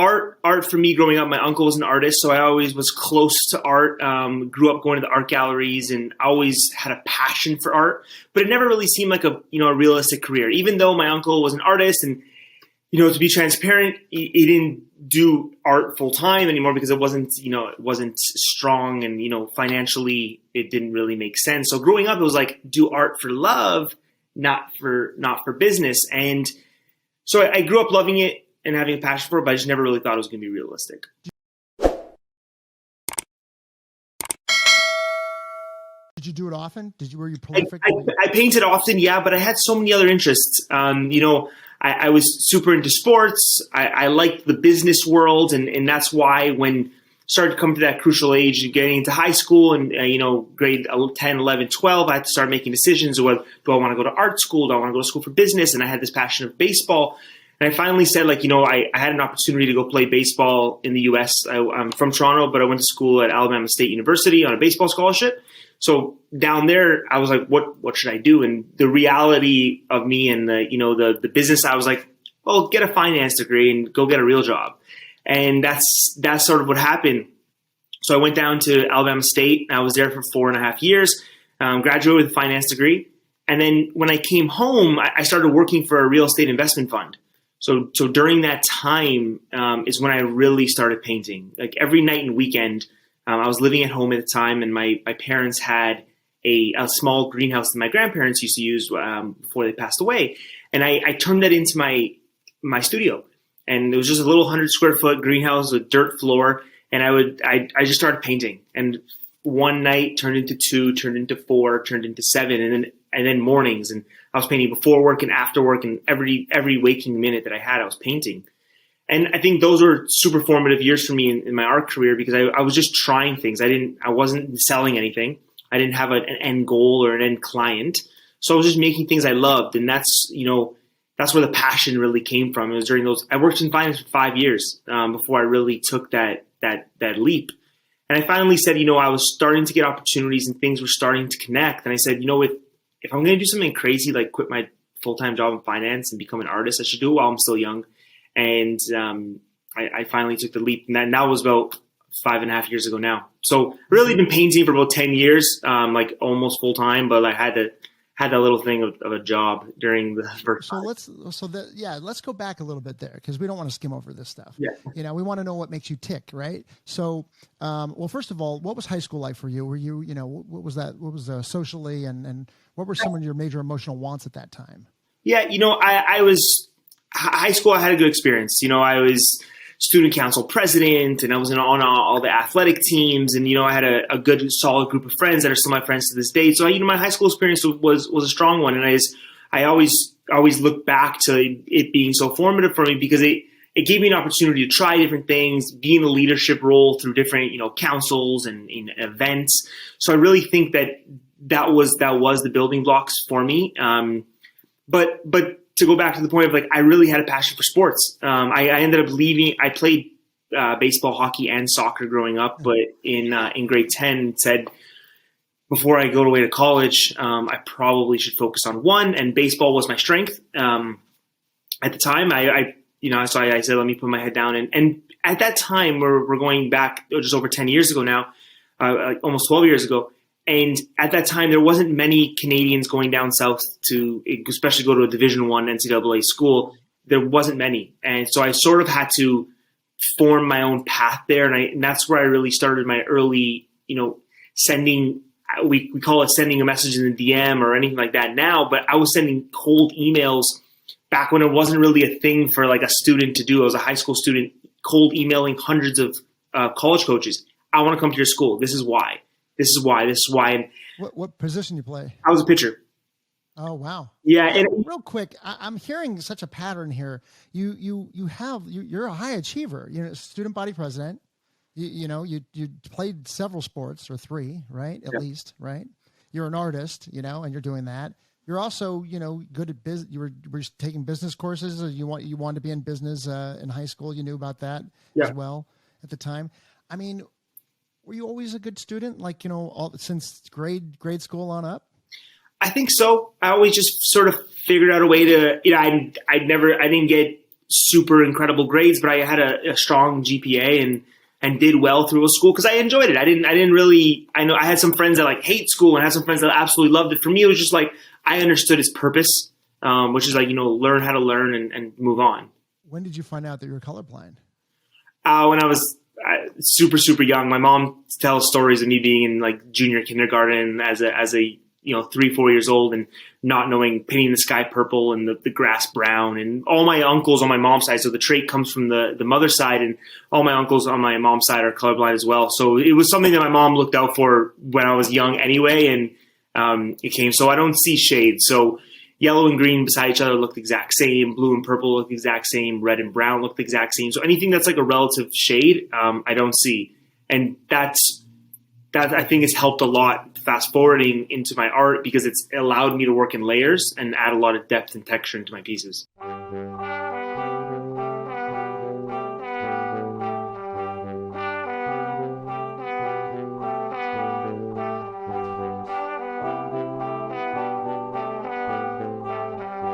art for me growing up, my uncle was an artist, so I always was close to art, grew up going to the art galleries, and always had a passion for art, but it never really seemed like a realistic career, even though my uncle was an artist. And, to be transparent, he didn't do art full time anymore because it wasn't strong, and, financially it didn't really make sense. So growing up, it was like, do art for love, not for business. And so I grew up loving it and having a passion for it, but I just never really thought it was going to be realistic. Did you do it often? Were you prolific? I painted often, yeah, but I had so many other interests. I was super into sports. I liked the business world, and that's why when I started to come to that crucial age of getting into high school and, grade 10, 11, 12, I had to start making decisions of whether, do I want to go to art school? Do I want to go to school for business? And I had this passion of baseball. And I finally said, I had an opportunity to go play baseball in the U.S. I'm from Toronto, but I went to school at Alabama State University on a baseball scholarship. So down there, I was like, what should I do? And the reality of me and the business, I was like, well, get a finance degree and go get a real job. And that's sort of what happened. So I went down to Alabama State. I was there for 4.5 years, graduated with a finance degree. And then when I came home, I started working for a real estate investment fund. So during that time is when I really started painting. Like every night and weekend, I was living at home at the time, and my parents had a small greenhouse that my grandparents used to use before they passed away. And I turned that into my studio. And it was just a little 100 square foot greenhouse with dirt floor. And I just started painting. And one night turned into 2, turned into 4, turned into 7, and then mornings. And I was painting before work and after work, and every waking minute that I had, I was painting. And I think those were super formative years for me in my art career, because I was just trying things. I wasn't selling anything. I didn't have an end goal or an end client. So I was just making things I loved. And that's where the passion really came from. It was during those, I worked in finance for 5 years before I really took that leap. And I finally said, I was starting to get opportunities and things were starting to connect. And I said, if I'm going to do something crazy, like quit my full-time job in finance and become an artist, I should do it while I'm still young. And I finally took the leap. And that was about 5.5 years ago now. So really been painting for about 10 years, like almost full-time, but I had that little thing of a job during the first time. Let's go back a little bit there, because we don't want to skim over this stuff. Yeah. We want to know what makes you tick, right? So, first of all, what was high school like for you? Were you, what was that? What was socially, and what were some of your major emotional wants at that time? Yeah, I was high school. I had a good experience. I was student council president, and I was on all the athletic teams, and I had a good solid group of friends that are still my friends to this day. So my high school experience was a strong one, and I always look back to it being so formative for me, because it gave me an opportunity to try different things, be in a leadership role through different councils and events. So I really think that was the building blocks for me. But to go back to the point of I really had a passion for sports. I ended up leaving. I played baseball, hockey, and soccer growing up, but in grade 10 said, before I go away to college, I probably should focus on one, and baseball was my strength. At the time, so I said, let me put my head down. And at that time, we're going back just over 10 years ago now, almost 12 years ago. And at that time, there wasn't many Canadians going down south to, especially go to a Division I NCAA school. There wasn't many. And so I sort of had to form my own path there. And that's where I really started my early, sending, we call it sending a message in the DM or anything like that now, but I was sending cold emails back when it wasn't really a thing for a student to do. I was a high school student, cold emailing hundreds of college coaches. I want to come to your school. This is why. This is why. This is why. And what position you play? I was a pitcher. Oh, wow. Yeah. And real quick, I'm hearing such a pattern here. You're a high achiever, student body president. You played several sports, or 3, right? At least, right? You're an artist, and you're doing that. You're also, good at business. You were taking business courses. Or you wanted to be in business in high school. You knew about that as well at the time. I mean, were you always a good student? Since grade school on up? I think so. I always just sort of figured out a way to, I didn't get super incredible grades, but I had a strong GPA and did well through school because I enjoyed it. I didn't really, I know I had some friends that like hate school and I had some friends that absolutely loved it. For me, it was just like, I understood its purpose, which is like, learn how to learn and move on. When did you find out that you were colorblind? When I was super, super young. My mom tells stories of me being in like junior kindergarten as a 3-4 years old and not knowing, painting the sky purple and the grass brown. And all my uncles on my mom's side, so the trait comes from the mother's side, and all my uncles on my mom's side are colorblind as well. So it was something that my mom looked out for when I was young anyway, and it came. So I don't see shades. So yellow and green beside each other look the exact same. Blue and purple look the exact same. Red and brown look the exact same. So anything that's like a relative shade, I don't see. And that I think has helped a lot fast forwarding into my art because it's allowed me to work in layers and add a lot of depth and texture into my pieces.